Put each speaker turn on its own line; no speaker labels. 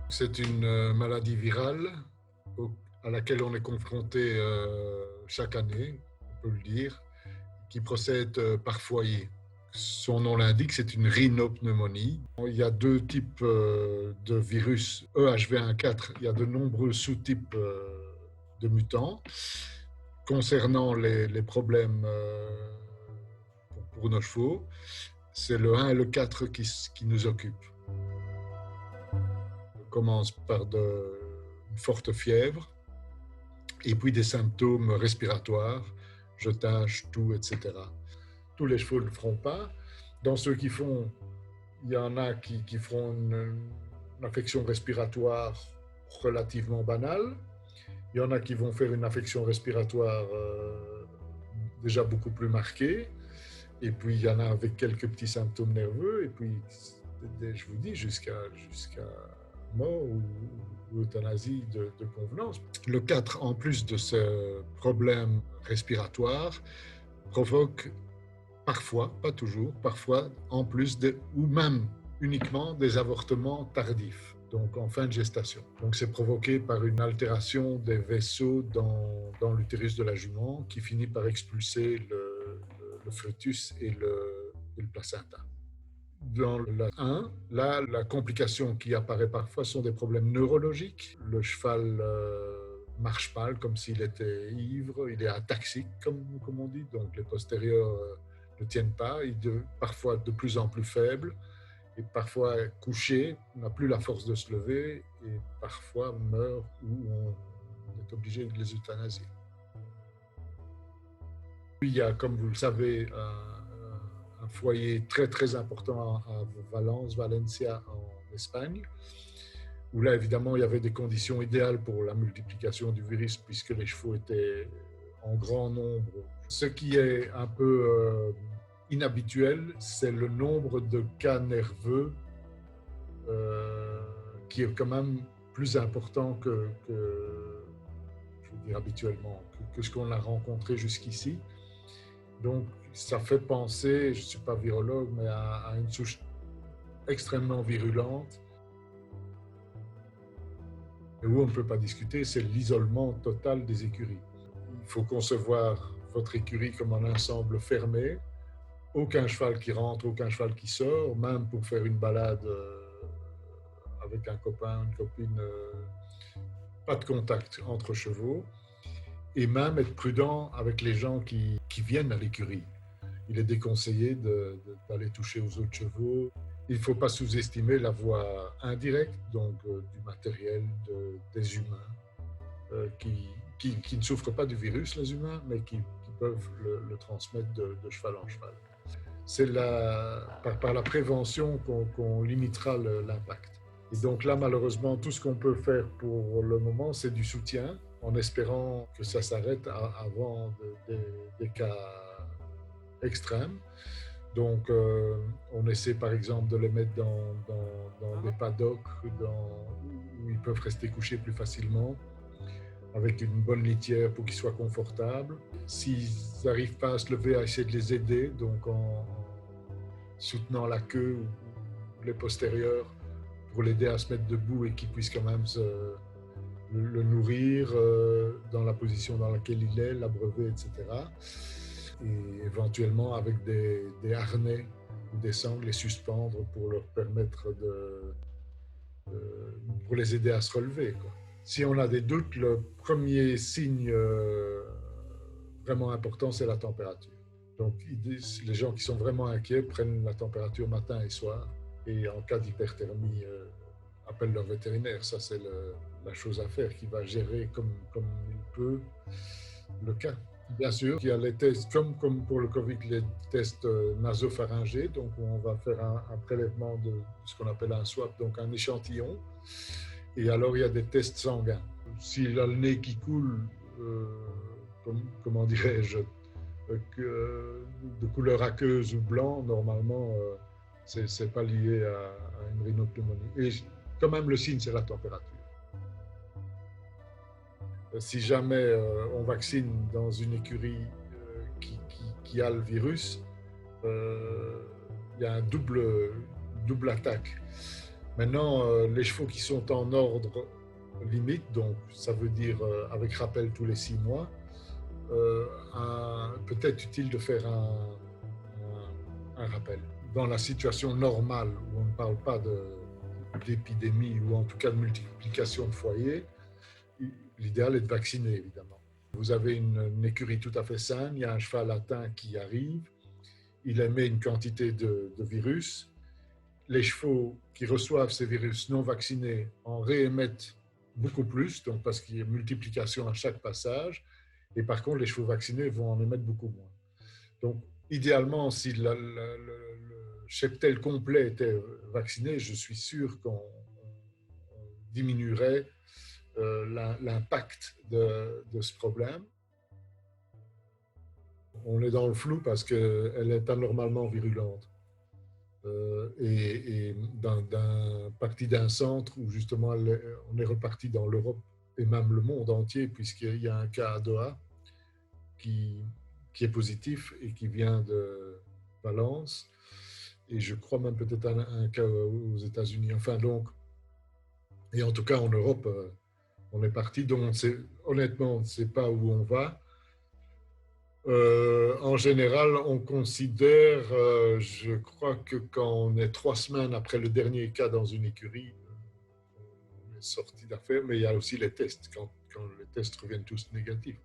C'est une maladie virale à laquelle on est confronté chaque année, on peut le dire, qui procède par foyer. Son nom l'indique, c'est une rhinopneumonie. Il y a deux types de virus EHV1/4. Il y a de nombreux sous-types de mutants. Concernant les problèmes pour nos chevaux, c'est le 1 et le 4 qui nous occupent. On commence par une forte fièvre et puis des symptômes respiratoires, jetage, toux, etc. Tous les chevaux ne le feront pas. Dans ceux qui font, il y en a qui feront une affection respiratoire relativement banale. Il y en a qui vont faire une affection respiratoire déjà beaucoup plus marquée. Et puis, il y en a avec quelques petits symptômes nerveux. Et puis, je vous dis, jusqu'à mort ou euthanasie de convenance. Le 4, en plus de ce problème respiratoire, provoque parfois, pas toujours, parfois en plus ou même uniquement des avortements tardifs, donc en fin de gestation. Donc c'est provoqué par une altération des vaisseaux dans l'utérus de la jument qui finit par expulser le fœtus et le placenta. Dans le 1, là, la complication qui apparaît parfois sont des problèmes neurologiques. Le cheval marche mal, comme s'il était ivre, il est ataxique, comme on dit, donc les postérieurs ne tiennent pas, il est parfois de plus en plus faible, et parfois couché, n'a plus la force de se lever, et parfois meurt ou on est obligé de les euthanasier. Puis il y a, comme vous le savez, un foyer très très important à Valence, Valencia en Espagne, où là évidemment il y avait des conditions idéales pour la multiplication du virus puisque les chevaux étaient en grand nombre. Ce qui est un peu inhabituel, c'est le nombre de cas nerveux qui est quand même plus important que je veux dire habituellement, que ce qu'on a rencontré jusqu'ici. Donc, ça fait penser, je ne suis pas virologue, mais à une souche extrêmement virulente. Et où on ne peut pas discuter, c'est l'isolement total des écuries. Il faut concevoir votre écurie comme un ensemble fermé. Aucun cheval qui rentre, aucun cheval qui sort, même pour faire une balade avec un copain, une copine, pas de contact entre chevaux. Et même être prudent avec les gens qui viennent à l'écurie. Il est déconseillé d'aller toucher aux autres chevaux. Il ne faut pas sous-estimer la voie indirecte, donc du matériel, des humains, qui ne souffrent pas du virus, les humains, mais qui peuvent le transmettre de cheval en cheval. C'est par la prévention qu'on limitera l'impact. Et donc là, malheureusement, tout ce qu'on peut faire pour le moment, c'est du soutien, en espérant que ça s'arrête avant des cas extrêmes. Donc, on essaie par exemple de les mettre dans des paddocks où ils peuvent rester couchés plus facilement, avec une bonne litière pour qu'ils soient confortables. S'ils n'arrivent pas à se lever, à essayer de les aider, donc en soutenant la queue ou les postérieurs pour l'aider à se mettre debout et qu'il puisse quand même le nourrir dans la position dans laquelle il est, l'abreuver, etc. Et éventuellement avec des harnais ou des sangles, les suspendre pour leur permettre pour les aider à se relever, quoi. Si on a des doutes, le premier signe vraiment important, c'est la température. Donc, les gens qui sont vraiment inquiets prennent la température matin et soir. Et en cas d'hyperthermie, appellent leur vétérinaire. Ça, c'est la chose à faire, qui va gérer comme il peut le cas. Bien sûr, il y a les tests, comme pour le Covid, les tests nasopharyngés. Donc, on va faire un prélèvement de ce qu'on appelle un swab, donc un échantillon. Et alors, il y a des tests sanguins. S'il a le nez qui coule, comment dirais-je, de couleur aqueuse ou blanc, normalement, c'est pas lié à une rhinopneumonie. Et quand même, le signe, c'est la température. Si jamais on vaccine dans une écurie qui a le virus, il y a un double attaque. Maintenant, les chevaux qui sont en ordre limite, donc ça veut dire avec rappel tous les 6 mois, peut-être utile de faire un rappel. Dans la situation normale, où on ne parle pas d'épidémie ou en tout cas de multiplication de foyers, l'idéal est de vacciner, évidemment. Vous avez une écurie tout à fait saine, il y a un cheval atteint qui arrive, il émet une quantité de virus. Les chevaux qui reçoivent ces virus non vaccinés en réémettent beaucoup plus, donc parce qu'il y a multiplication à chaque passage. Et par contre, les chevaux vaccinés vont en émettre beaucoup moins. Donc, idéalement, si le cheptel complet était vacciné, je suis sûr qu'on diminuerait l'impact de ce problème. On est dans le flou parce qu'elle est anormalement virulente. Et parti d'un centre où justement on est reparti dans l'Europe et même le monde entier, puisqu'il y a un cas à Doha qui est positif et qui vient de Valence. Et je crois même peut-être un cas aux États-Unis. Enfin, donc, et en tout cas en Europe, on est parti. Donc, honnêtement, on ne sait pas où on va. En général, on considère, je crois que quand on est 3 semaines après le dernier cas dans une écurie, on est sorti d'affaire, mais il y a aussi les tests, quand les tests reviennent tous négatifs.